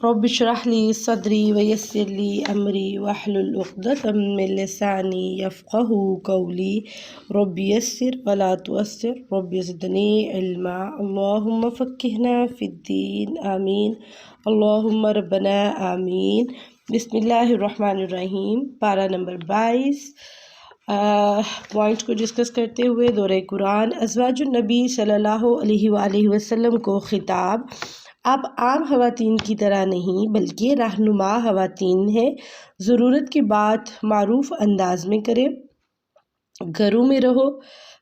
رب اشرح لي صدري ويسر لي أمري واحلل عقدة من لساني يفقهوا قولي رب يسر ولا تؤثر رب زدني علما اللهم فقهنا في الدين آمين اللهم ربنا آمين بسم اللہ الرحمن الرحیم پارہ نمبر 22 پوائنٹ کو ڈسکس کرتے ہوئے دورہ قرآن ازواج النبی صلی اللہ علیہ وآلہ وسلم کو خطاب۔ آپ عام خواتین کی طرح نہیں بلکہ رہنما خواتین ہیں، ضرورت کی بات معروف انداز میں کریں، گھروں میں رہو،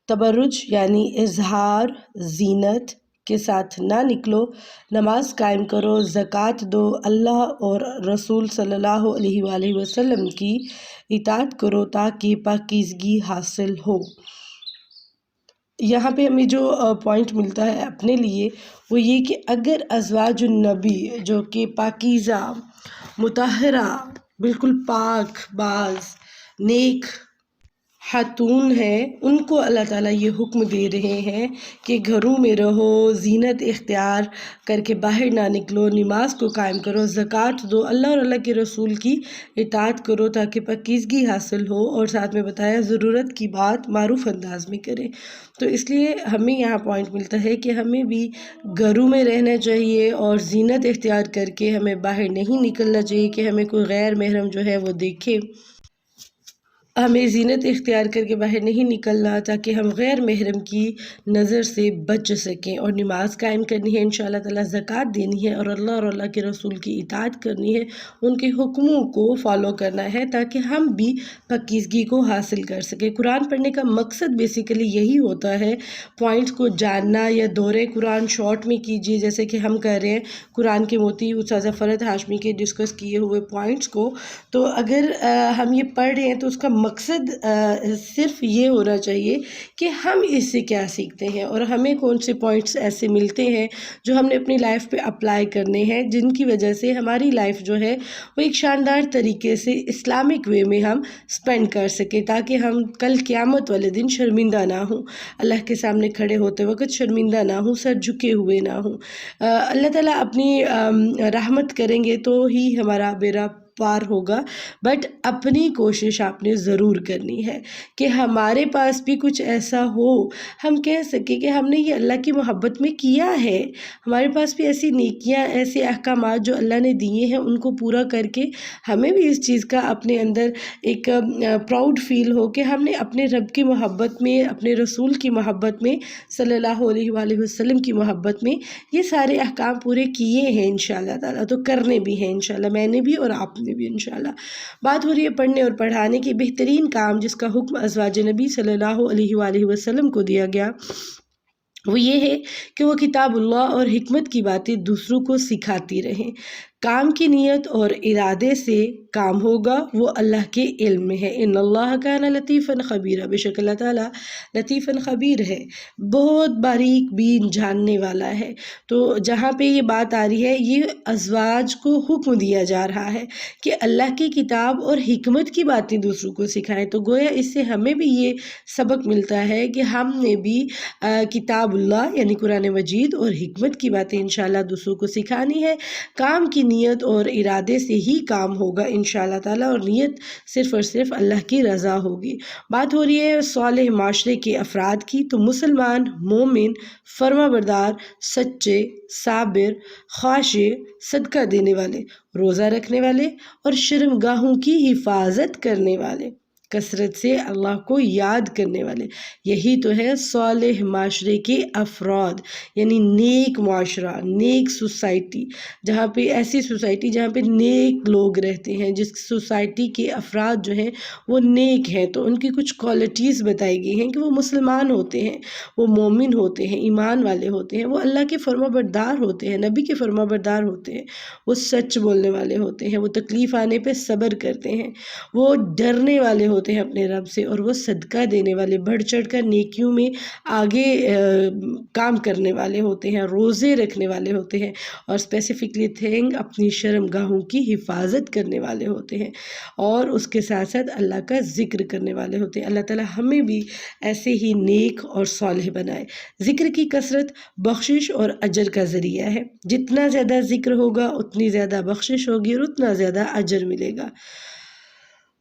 تبرج یعنی اظہار زینت کے ساتھ نہ نکلو، نماز قائم کرو، زکوٰۃ دو، اللہ اور رسول صلی اللہ علیہ وآلہ وسلم کی اطاعت کرو تاکہ پاکیزگی حاصل ہو۔ یہاں پہ ہمیں جو پوائنٹ ملتا ہے اپنے لیے وہ یہ کہ اگر ازواج النبی جو کہ پاکیزہ مطہرہ بالکل پاک باز نیک خاتون ہیں، ان کو اللہ تعالیٰ یہ حکم دے رہے ہیں کہ گھروں میں رہو، زینت اختیار کر کے باہر نہ نکلو، نماز کو قائم کرو، زکوٰۃ دو، اللہ اور اللہ کے رسول کی اطاعت کرو تاکہ پاکیزگی حاصل ہو، اور ساتھ میں بتایا ضرورت کی بات معروف انداز میں کریں۔ تو اس لیے ہمیں یہاں پوائنٹ ملتا ہے کہ ہمیں بھی گھروں میں رہنا چاہیے اور زینت اختیار کر کے ہمیں باہر نہیں نکلنا چاہیے کہ ہمیں کوئی غیر محرم جو ہے وہ دیکھے۔ ہمیں زینت اختیار کر کے باہر نہیں نکلنا تاکہ ہم غیر محرم کی نظر سے بچ سکیں، اور نماز قائم کرنی ہے انشاءاللہ تعالیٰ، زکوٰۃ دینی ہے، اور اللہ کے رسول کی اطاعت کرنی ہے، ان کے حکموں کو فالو کرنا ہے تاکہ ہم بھی پاکیزگی کو حاصل کر سکیں۔ قرآن پڑھنے کا مقصد بیسیکلی یہی ہوتا ہے، پوائنٹس کو جاننا، یا دورہ قرآن شارٹ میں کیجیے جیسے کہ ہم کر رہے ہیں قرآن کے موتی استاذہ فرحت ہاشمی کے ڈسکس کیے ہوئے پوائنٹس کو۔ تو اگر ہم یہ پڑھ رہے ہیں تو اس کا مقصد صرف یہ ہونا چاہیے کہ ہم اس سے کیا سیکھتے ہیں، اور ہمیں کون سے پوائنٹس ایسے ملتے ہیں جو ہم نے اپنی لائف پہ اپلائی کرنے ہیں، جن کی وجہ سے ہماری لائف جو ہے وہ ایک شاندار طریقے سے اسلامک وے میں ہم سپینڈ کر سکیں، تاکہ ہم کل قیامت والے دن شرمندہ نہ ہوں، اللہ کے سامنے کھڑے ہوتے وقت شرمندہ نہ ہوں، سر جھکے ہوئے نہ ہوں۔ اللہ تعالیٰ اپنی رحمت کریں گے تو ہی ہمارا بیڑا پار ہوگا، بٹ اپنی کوشش آپ نے ضرور کرنی ہے کہ ہمارے پاس بھی کچھ ایسا ہو، ہم کہہ سکیں کہ ہم نے یہ اللہ کی محبت میں کیا ہے، ہمارے پاس بھی ایسی نیکیاں، ایسے احکامات جو اللہ نے دیے ہیں ان کو پورا کر کے ہمیں بھی اس چیز کا اپنے اندر ایک پراؤڈ فیل ہو کہ ہم نے اپنے رب کی محبت میں، اپنے رسول کی محبت میں، صلی اللہ علیہ وآلہ وسلم کی محبت میں یہ سارے احکام پورے کیے ہیں انشاءاللہ تعالیٰ، تو کرنے بھی ہیں انشاءاللہ، میں نے بھی اور آپ نے بھی انشاءاللہ۔ بات ہو رہی ہے پڑھنے اور پڑھانے کی، بہترین کام جس کا حکم ازواج نبی صلی اللہ علیہ وآلہ وسلم کو دیا گیا وہ یہ ہے کہ وہ کتاب اللہ اور حکمت کی باتیں دوسروں کو سکھاتی رہیں۔ کام کی نیت اور ارادے سے کام ہوگا وہ اللہ کے علم میں ہے، ان اللہ کان لطیفاً خبیرا، بے شک اللہ تعالیٰ لطیفاً خبیر ہے، بہت باریک بین جاننے والا ہے۔ تو جہاں پہ یہ بات آ رہی ہے، یہ ازواج کو حکم دیا جا رہا ہے کہ اللہ کی کتاب اور حکمت کی باتیں دوسروں کو سکھائیں، تو گویا اس سے ہمیں بھی یہ سبق ملتا ہے کہ ہم نے بھی کتاب اللہ یعنی قرآن مجید اور حکمت کی باتیں انشاءاللہ دوسروں کو سکھانی ہے۔ کام کی نیت اور ارادے سے ہی کام ہوگا انشاءاللہ تعالیٰ، اور نیت صرف اور صرف اللہ کی رضا ہوگی۔ بات ہو رہی ہے صالح معاشرے کے افراد کی، تو مسلمان، مومن، فرما بردار، سچے، صابر، خاشع، صدقہ دینے والے، روزہ رکھنے والے اور شرمگاہوں کی حفاظت کرنے والے، کثرت سے اللہ کو یاد کرنے والے، یہی تو ہے صالح معاشرے کے افراد، یعنی نیک معاشرہ، نیک سوسائٹی، جہاں پہ ایسی سوسائٹی جہاں پہ نیک لوگ رہتے ہیں، جس سوسائٹی کے افراد جو ہیں وہ نیک ہیں، تو ان کی کچھ کوالٹیز بتائی گئی ہیں کہ وہ مسلمان ہوتے ہیں، وہ مومن ہوتے ہیں، ایمان والے ہوتے ہیں، وہ اللہ کے فرما بردار ہوتے ہیں، نبی کے فرما بردار ہوتے ہیں، وہ سچ بولنے والے ہوتے ہیں، وہ تکلیف آنے پہ صبر کرتے ہیں، وہ ڈرنے والے ہوتے ہوتے ہیں اپنے رب سے، اور وہ صدقہ دینے والے، بڑھ چڑھ کر نیکیوں میں آگے کام کرنے والے ہوتے ہیں، روزے رکھنے والے ہوتے ہیں، اور اسپیسیفکلی تھنگ اپنی شرم گاہوں کی حفاظت کرنے والے ہوتے ہیں، اور اس کے ساتھ ساتھ اللہ کا ذکر کرنے والے ہوتے ہیں۔ اللہ تعالیٰ ہمیں بھی ایسے ہی نیک اور صالح بنائے۔ ذکر کی کثرت بخشش اور اجر کا ذریعہ ہے۔ جتنا زیادہ ذکر ہوگا اتنی زیادہ بخشش ہوگی اور اتنا زیادہ اجر ملے گا۔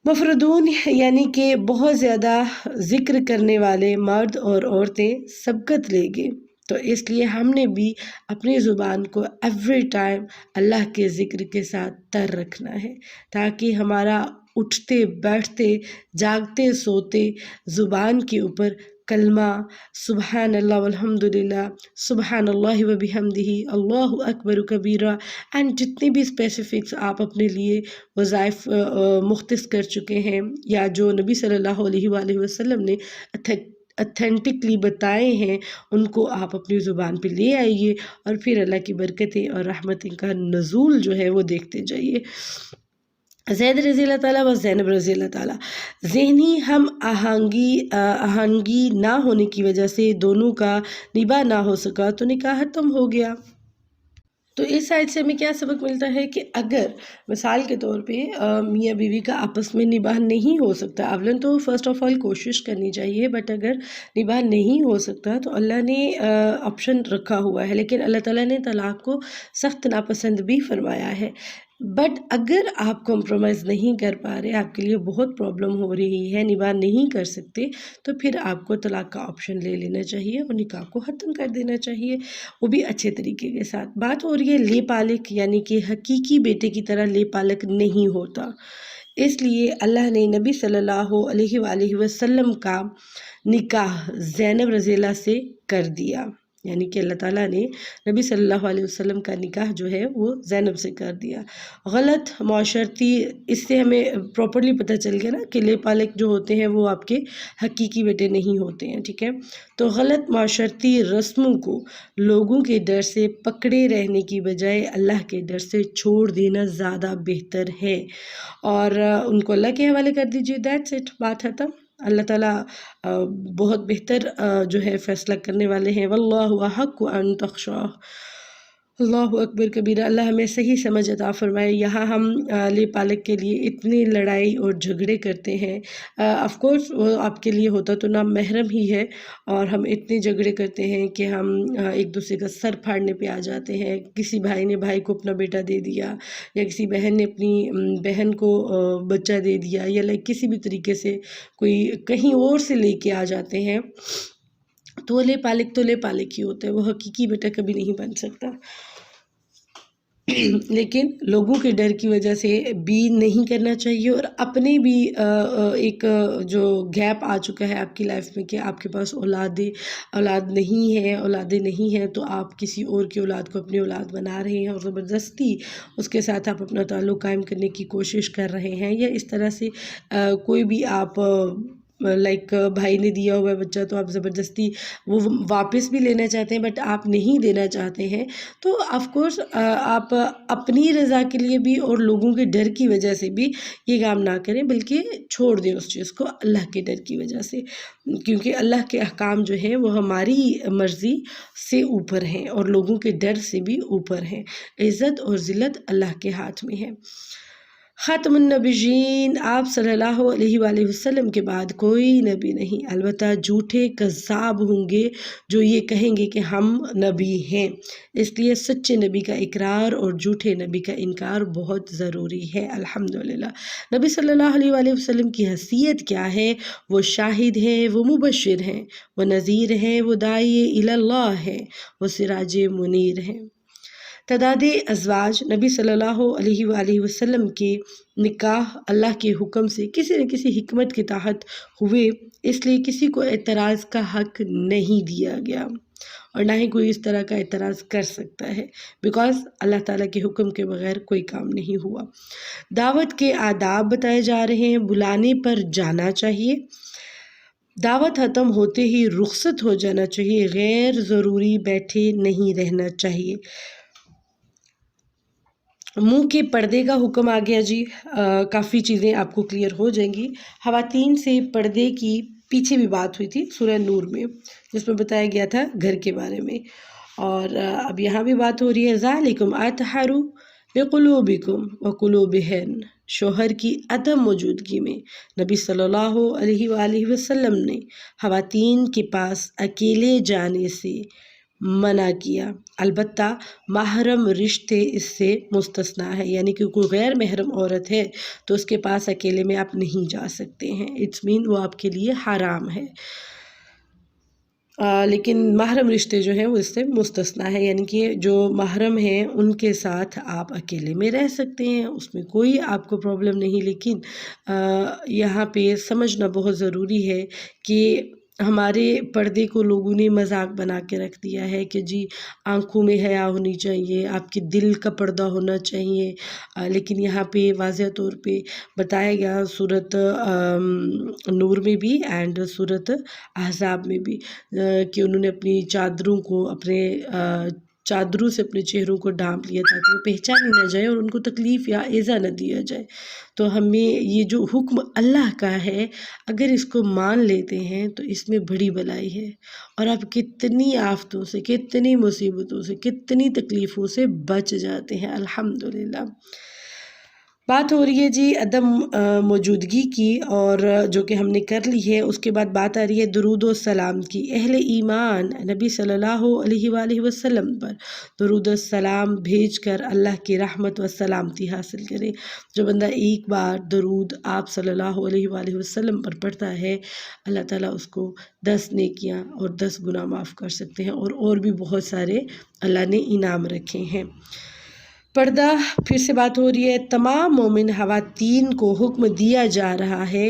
مفردون یعنی کہ بہت زیادہ ذکر کرنے والے مرد اور عورتیں سبقت لیں گے، تو اس لیے ہم نے بھی اپنی زبان کو ایوری ٹائم اللہ کے ذکر کے ساتھ تر رکھنا ہے، تاکہ ہمارا اٹھتے بیٹھتے جاگتے سوتے زبان کے اوپر کلمہ سبحان اللہ والحمدللہ، سبحان اللہ وبحمدہ، اللہ اکبر کبیرہ، اینڈ جتنے بھی اسپیسیفکس آپ اپنے لیے وظائف مختص کر چکے ہیں، یا جو نبی صلی اللہ علیہ وآلہ وسلم نے اتھینٹکلی بتائے ہیں، ان کو آپ اپنی زبان پہ لے آئیے، اور پھر اللہ کی برکتیں اور رحمتیں کا نزول جو ہے وہ دیکھتے جائیے۔ زید رضی اللہ تعالیٰ و زینب رضی اللہ تعالیٰ، ذہنی ہم آہنگی نہ ہونے کی وجہ سے دونوں کا نباہ نہ ہو سکا تو نکاح ختم ہو گیا۔ تو اس آیت سے ہمیں کیا سبق ملتا ہے کہ اگر مثال کے طور پہ میاں بیوی کا آپس میں نباہ نہیں ہو سکتا، اولاً تو فرسٹ آف آل کوشش کرنی چاہیے، بٹ اگر نباہ نہیں ہو سکتا تو اللہ نے آپشن رکھا ہوا ہے، لیکن اللہ تعالیٰ نے طلاق کو سخت ناپسند بھی فرمایا ہے۔ بٹ اگر آپ کمپرومائز نہیں کر پا رہے، آپ کے لیے بہت پرابلم ہو رہی ہے، نباہ نہیں کر سکتے، تو پھر آپ کو طلاق کا آپشن لے لینا چاہیے اور نکاح کو ختم کر دینا چاہیے، وہ بھی اچھے طریقے کے ساتھ۔ بات ہو رہی ہے لے پالک، یعنی کہ حقیقی بیٹے کی طرح لے پالک نہیں ہوتا، اس لیے اللہ نے نبی صلی اللہ علیہ وآلہ وسلم کا نکاح زینب رضی اللہ سے کر دیا، یعنی کہ اللہ تعالیٰ نے نبی صلی اللہ علیہ وسلم کا نکاح جو ہے وہ زینب سے کر دیا۔ غلط معاشرتی، اس سے ہمیں پراپرلی پتہ چل گیا نا کہ لے پالک جو ہوتے ہیں وہ آپ کے حقیقی بیٹے نہیں ہوتے ہیں، ٹھیک ہے؟ تو غلط معاشرتی رسموں کو لوگوں کے ڈر سے پکڑے رہنے کی بجائے اللہ کے ڈر سے چھوڑ دینا زیادہ بہتر ہے، اور ان کو اللہ کے حوالے کر دیجیے، دیٹس اٹ، بات ختم۔ اللہ تعالیٰ بہت بہتر جو ہے فیصلہ کرنے والے ہیں۔ واللہ احق ان تخشاہ، اللہ اکبر کبیرہ، اللہ ہمیں صحیح سمجھ عطا فرمائے۔ یہاں ہم لے پالک کے لیے اتنی لڑائی اور جھگڑے کرتے ہیں، آف کورس وہ آپ کے لیے ہوتا تو نام محرم ہی ہے، اور ہم اتنے جھگڑے کرتے ہیں کہ ہم ایک دوسرے کا سر پھاڑنے پہ آ جاتے ہیں۔ کسی بھائی نے بھائی کو اپنا بیٹا دے دیا، یا کسی بہن نے اپنی بہن کو بچہ دے دیا، یا لائک کسی بھی طریقے سے کوئی کہیں اور سے لے کے آ جاتے ہیں، تو وہ لے پالک ہی ہوتا ہے، وہ حقیقی بیٹا کبھی نہیں بن سکتا۔ لیکن لوگوں کے ڈر کی وجہ سے بھی نہیں کرنا چاہیے، اور اپنے بھی ایک جو گیپ آ چکا ہے آپ کی لائف میں کہ آپ کے پاس اولادیں نہیں ہیں، تو آپ کسی اور کی اولاد کو اپنی اولاد بنا رہے ہیں، اور زبردستی اس کے ساتھ آپ اپنا تعلق قائم کرنے کی کوشش کر رہے ہیں، یا اس طرح سے کوئی بھی آپ لائک بھائی نے دیا ہوا ہے بچہ تو آپ زبردستی وہ واپس بھی لینا چاہتے ہیں، بٹ آپ نہیں دینا چاہتے ہیں، تو آف کورس آپ اپنی رضا کے لیے بھی اور لوگوں کے ڈر کی وجہ سے بھی یہ کام نہ کریں، بلکہ چھوڑ دیں اس چیز کو اللہ کے ڈر کی وجہ سے، کیونکہ اللہ کے احکام جو ہیں وہ ہماری مرضی سے اوپر ہیں اور لوگوں کے ڈر سے بھی اوپر ہیں۔ عزت اور ذلت اللہ کے ہاتھ میں ہے۔ خاتم النبیین، آپ صلی اللہ علیہ وآلہ وسلم کے بعد کوئی نبی نہیں، البتہ جھوٹے کذاب ہوں گے جو یہ کہیں گے کہ ہم نبی ہیں، اس لیے سچے نبی کا اقرار اور جھوٹے نبی کا انکار بہت ضروری ہے۔ الحمدللہ، نبی صلی اللہ علیہ وآلہ وسلم کی حیثیت کیا ہے؟ وہ شاہد ہیں، وہ مبشر ہیں، وہ نذیر ہیں، وہ داعی الی اللہ ہیں، وہ سراج منیر ہیں۔ تعداد ازواج، نبی صلی اللہ علیہ وآلہ وسلم کے نکاح اللہ کے حکم سے کسی نہ کسی حکمت کے تحت ہوئے، اس لیے کسی کو اعتراض کا حق نہیں دیا گیا، اور نہ ہی کوئی اس طرح کا اعتراض کر سکتا ہے، بیکاز اللہ تعالیٰ کے حکم کے بغیر کوئی کام نہیں ہوا۔ دعوت کے آداب بتائے جا رہے ہیں۔ بلانے پر جانا چاہیے، دعوت ختم ہوتے ہی رخصت ہو جانا چاہیے، غیر ضروری بیٹھے نہیں رہنا چاہیے، منہ کے پردے کا حکم آ گیا جی، کافی چیزیں آپ کو کلیئر ہو جائیں گی۔ خواتین سے پردے کی پیچھے بھی بات ہوئی تھی سورہ نور میں، جس میں بتایا گیا تھا گھر کے بارے میں، اور اب یہاں بھی بات ہو رہی ہے ذالکم اطہر لقلوبکم وقلوبہن، شوہر کی عدم موجودگی میں نبی صلی اللہ علیہ وآلہ وسلم نے خواتین کے پاس اکیلے جانے سے منع کیا، البتہ محرم رشتے اس سے مستثنا ہے، یعنی کہ کوئی غیر محرم عورت ہے تو اس کے پاس اکیلے میں آپ نہیں جا سکتے ہیں، اٹس مین وہ آپ کے لیے حرام ہے، لیکن محرم رشتے جو ہیں وہ اس سے مستثنا ہے، یعنی کہ جو محرم ہیں ان کے ساتھ آپ اکیلے میں رہ سکتے ہیں، اس میں کوئی آپ کو پرابلم نہیں، لیکن یہاں پہ سمجھنا بہت ضروری ہے کہ ہمارے پردے کو لوگوں نے مذاق بنا کے رکھ دیا ہے کہ جی آنکھوں میں حیا ہونی چاہیے، آپ کے دل کا پردہ ہونا چاہیے، لیکن یہاں پہ واضح طور پہ بتایا گیا سورۃ نور میں بھی اینڈ سورۃ احزاب میں بھی کہ انہوں نے اپنی چادروں کو چادروں سے اپنے چہروں کو ڈھانپ لیا تاکہ وہ پہچانی نہ جائے اور ان کو تکلیف یا ایذا نہ دیا جائے۔ تو ہمیں یہ جو حکم اللہ کا ہے اگر اس کو مان لیتے ہیں تو اس میں بڑی بلائی ہے، اور آپ کتنی آفتوں سے، کتنی مصیبتوں سے، کتنی تکلیفوں سے بچ جاتے ہیں الحمدللہ۔ بات ہو رہی ہے جی عدم موجودگی کی، اور جو کہ ہم نے کر لی ہے، اس کے بعد بات آ رہی ہے درود و سلام کی۔ اہل ایمان نبی صلی اللہ علیہ وآلہ وسلم پر درود و سلام بھیج کر اللہ کی رحمت و سلامتی حاصل کرے۔ جو بندہ ایک بار درود آپ صلی اللہ علیہ وآلہ وسلم پر پڑھتا ہے، اللہ تعالیٰ اس کو 10 نیکیاں اور 10 گناہ معاف کر سکتے ہیں، اور بھی بہت سارے اللہ نے انعام رکھے ہیں۔ پردہ پھر سے بات ہو رہی ہے، تمام مومن خواتین کو حکم دیا جا رہا ہے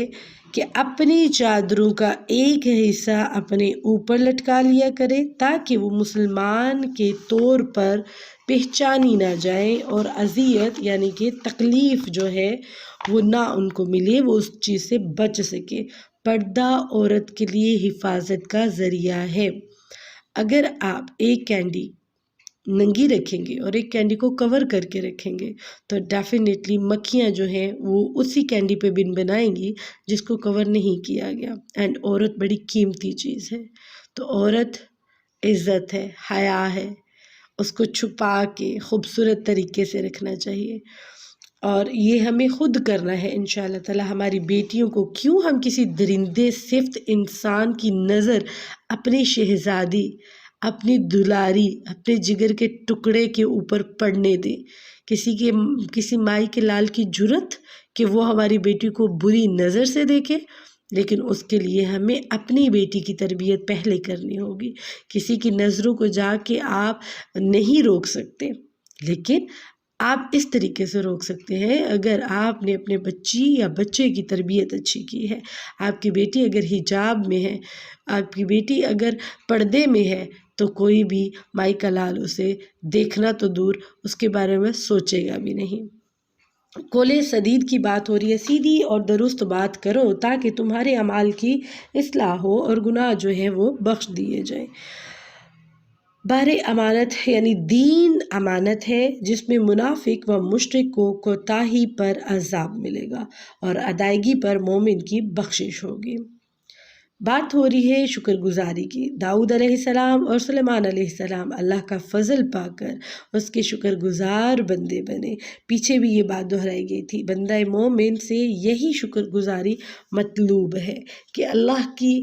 کہ اپنی چادروں کا ایک حصہ اپنے اوپر لٹکا لیا کرے تاکہ وہ مسلمان کے طور پر پہچانی نہ جائے اور اذیت یعنی کہ تکلیف جو ہے وہ نہ ان کو ملے، وہ اس چیز سے بچ سکے۔ پردہ عورت کے لیے حفاظت کا ذریعہ ہے۔ اگر آپ ایک کینڈی ننگی رکھیں گے اور ایک کینڈی کو کور کر کے رکھیں گے تو ڈیفینیٹلی مکھیاں جو ہیں وہ اسی کینڈی پہ بن بنائیں گی جس کو کور نہیں کیا گیا، اینڈ عورت بڑی قیمتی چیز ہے، تو عورت عزت ہے، حیا ہے، اس کو چھپا کے خوبصورت طریقے سے رکھنا چاہیے، اور یہ ہمیں خود کرنا ہے انشاءاللہ تعالی۔ ہماری بیٹیوں کو کیوں ہم کسی درندے صفت انسان کی نظر اپنی شہزادی، اپنی دلاری، اپنے جگر کے ٹکڑے کے اوپر پڑنے دیں؟ کسی مائی کے لال کی جرت کہ وہ ہماری بیٹی کو بری نظر سے دیکھے، لیکن اس کے لیے ہمیں اپنی بیٹی کی تربیت پہلے کرنی ہوگی۔ کسی کی نظروں کو جا کے آپ نہیں روک سکتے، لیکن آپ اس طریقے سے روک سکتے ہیں اگر آپ نے اپنے بچی یا بچے کی تربیت اچھی کی ہے۔ آپ کی بیٹی اگر حجاب میں ہے، آپ کی بیٹی اگر پردے میں ہے، تو کوئی بھی مائی کا لال اسے دیکھنا تو دور اس کے بارے میں سوچے گا بھی نہیں۔ قول سدید کی بات ہو رہی ہے، سیدھی اور درست بات کرو تاکہ تمہارے اعمال کی اصلاح ہو اور گناہ جو ہیں وہ بخش دیے جائیں۔ بار امانت یعنی دین امانت ہے جس میں منافق و مشرک کو کوتاہی پر عذاب ملے گا اور ادائیگی پر مومن کی بخشش ہوگی۔ بات ہو رہی ہے شکر گزاری کی۔ داؤد علیہ السلام اور سلیمان علیہ السلام اللہ کا فضل پا کر اس کے شکر گزار بندے بنے۔ پیچھے بھی یہ بات دہرائی گئی تھی، بندہ مومن سے یہی شکر گزاری مطلوب ہے کہ اللہ کی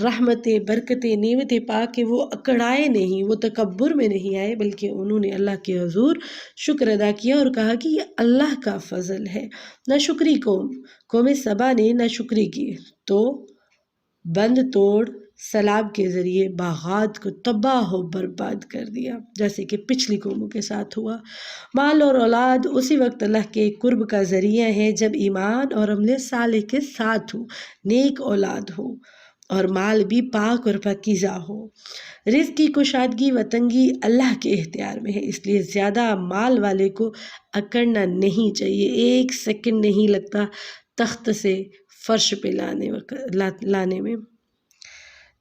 رحمتیں، برکتیں، نعمتیں پا کے وہ اکڑائے نہیں، وہ تکبر میں نہیں آئے، بلکہ انہوں نے اللہ کے حضور شکر ادا کیا اور کہا کہ یہ اللہ کا فضل ہے۔ نہ شکری قوم سبا نے نہ شکری کی تو بند توڑ سیلاب کے ذریعے باغات کو تباہ و برباد کر دیا، جیسے کہ پچھلی قوموں کے ساتھ ہوا۔ مال اور اولاد اسی وقت اللہ کے قرب کا ذریعہ ہے جب ایمان اور عمل صالح کے ساتھ ہو، نیک اولاد ہو اور مال بھی پاک اور پاکیزہ ہو۔ رزق کی کشادگی و تنگی اللہ کے اختیار میں ہے، اس لیے زیادہ مال والے کو اکڑنا نہیں چاہیے۔ 1 سیکنڈ نہیں لگتا تخت سے فرش پہ لانے میں۔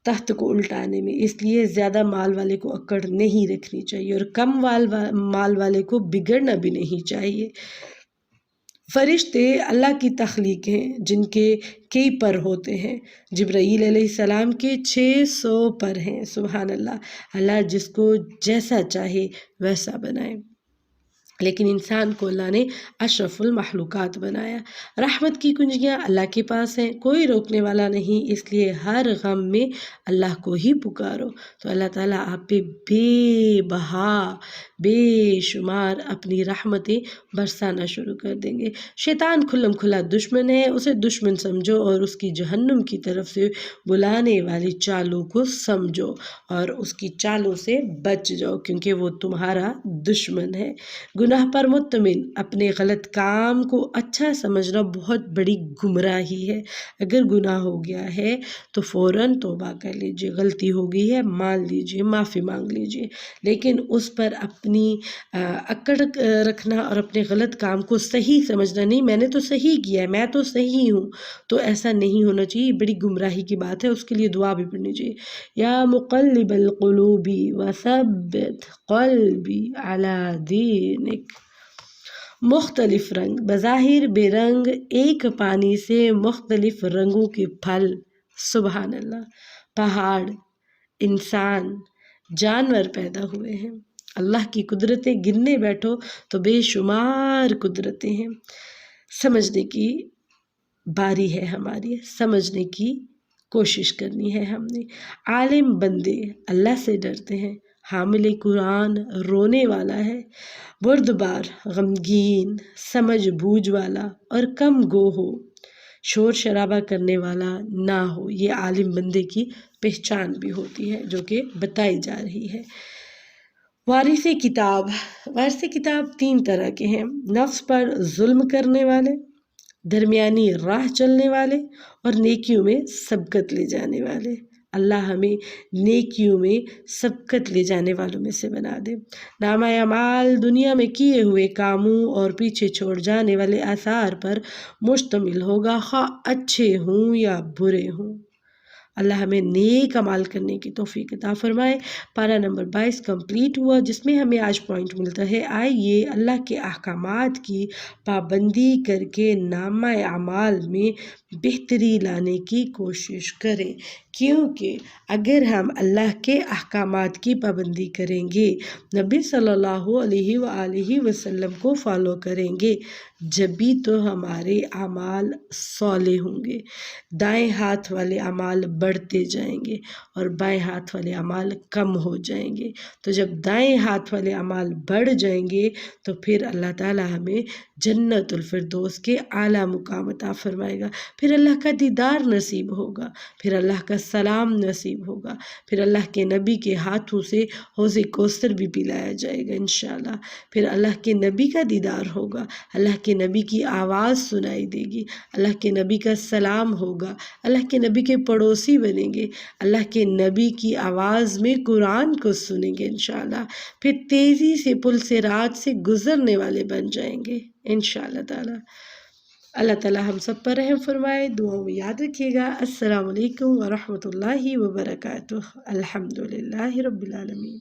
تخت کو الٹانے میں، اس لیے زیادہ مال والے کو اکڑ نہیں رکھنی چاہیے اور کم مال والے کو بگڑنا بھی نہیں چاہیے۔ فرشتے اللہ کی تخلیق ہیں جن کے کئی پر ہوتے ہیں۔ جبرائیل علیہ السلام کے 600 پر ہیں، سبحان اللہ۔ اللہ جس کو جیسا چاہے ویسا بنائے، لیکن انسان کو اللہ نے اشرف المخلوقات بنایا۔ رحمت کی کنجیاں اللہ کے پاس ہیں، کوئی روکنے والا نہیں، اس لیے ہر غم میں اللہ کو ہی پکارو تو اللہ تعالیٰ آپ پہ بے بہا بے شمار اپنی رحمتیں برسانا شروع کر دیں گے۔ شیطان کھلم کھلا دشمن ہے، اسے دشمن سمجھو اور اس کی جہنم کی طرف سے بلانے والی چالوں کو سمجھو اور اس کی چالوں سے بچ جاؤ، کیونکہ وہ تمہارا دشمن ہے۔ گناہ پر مطمئن، اپنے غلط کام کو اچھا سمجھنا بہت بڑی گمراہی ہے۔ اگر گناہ ہو گیا ہے تو فوراً توبہ کر لیجئے، غلطی ہو گئی ہے مان لیجئے، معافی مانگ لیجئے، لیکن اس پر اپنی اکڑ رکھنا اور اپنے غلط کام کو صحیح سمجھنا نہیں، میں نے تو صحیح کیا ہے، میں تو صحیح ہوں، تو ایسا نہیں ہونا چاہیے، یہ بڑی گمراہی کی بات ہے، اس کے لیے دعا بھی پڑھنی چاہیے۔ یا مقلب القلوب وثبت قلبی علی دینک۔ مختلف رنگ، بظاہر بے رنگ ایک پانی سے مختلف رنگوں کے پھل، سبحان اللہ، پہاڑ، انسان، جانور پیدا ہوئے ہیں۔ اللہ کی قدرتیں گننے بیٹھو تو بے شمار قدرتیں ہیں۔ سمجھنے کی باری ہے ہماری، سمجھنے کی کوشش کرنی ہے ہم نے۔ عالم بندے اللہ سے ڈرتے ہیں، حامل قرآن رونے والا ہے، بردبار غمگین، سمجھ بوجھ والا اور کم گو ہو، شور شرابہ کرنے والا نہ ہو، یہ عالم بندے کی پہچان بھی ہوتی ہے جو کہ بتائی جا رہی ہے۔ وارث کتاب، وارث کتاب 3 طرح کے ہیں: نفس پر ظلم کرنے والے، درمیانی راہ چلنے والے اور نیکیوں میں سبقت لے جانے والے۔ اللہ ہمیں نیکیوں میں سبقت لے جانے والوں میں سے بنا دے۔ نامہ اعمال دنیا میں کیے ہوئے کاموں اور پیچھے چھوڑ جانے والے آثار پر مشتمل ہوگا، خواہ اچھے ہوں یا برے ہوں۔ اللہ ہمیں نیک عمال کرنے کی توفیق عطا فرمائے۔ پارہ نمبر 22 کمپلیٹ ہوا، جس میں ہمیں آج پوائنٹ ملتا ہے: آئیے اللہ کے احکامات کی پابندی کر کے نامہ اعمال میں بہتری لانے کی کوشش کریں، کیونکہ اگر ہم اللہ کے احکامات کی پابندی کریں گے، نبی صلی اللہ علیہ وآلہ وسلم کو فالو کریں گے، جبھی تو ہمارے اعمال صالح ہوں گے۔ دائیں ہاتھ والے اعمال بڑھتے جائیں گے اور بائیں ہاتھ والے اعمال کم ہو جائیں گے۔ تو جب دائیں ہاتھ والے اعمال بڑھ جائیں گے تو پھر اللہ تعالیٰ ہمیں جنت الفردوس کے اعلیٰ مقام عطا فرمائے گا، پھر اللہ کا دیدار نصیب ہوگا، پھر اللہ کا سلام نصیب ہوگا، پھر اللہ کے نبی کے ہاتھوں سے حوض کوثر بھی پلایا جائے گا انشاءاللہ، پھر اللہ کے نبی کا دیدار ہوگا، اللہ کے نبی کی آواز سنائی دے گی، اللہ کے نبی کا سلام ہوگا، اللہ کے نبی کے پڑوسی بنیں گے، اللہ کے نبی کی آواز میں قرآن کو سنیں گے انشاءاللہ، پھر تیزی سے پل صراط سے گزرنے والے بن جائیں گے انشاءاللہ تعالی۔ اللہ تعالی ہم سب پر رحم فرمائے، دعاؤں میں یاد رکھیے گا۔ السلام علیکم ورحمۃ اللہ وبرکاتہ۔ الحمدللہ رب العالمین۔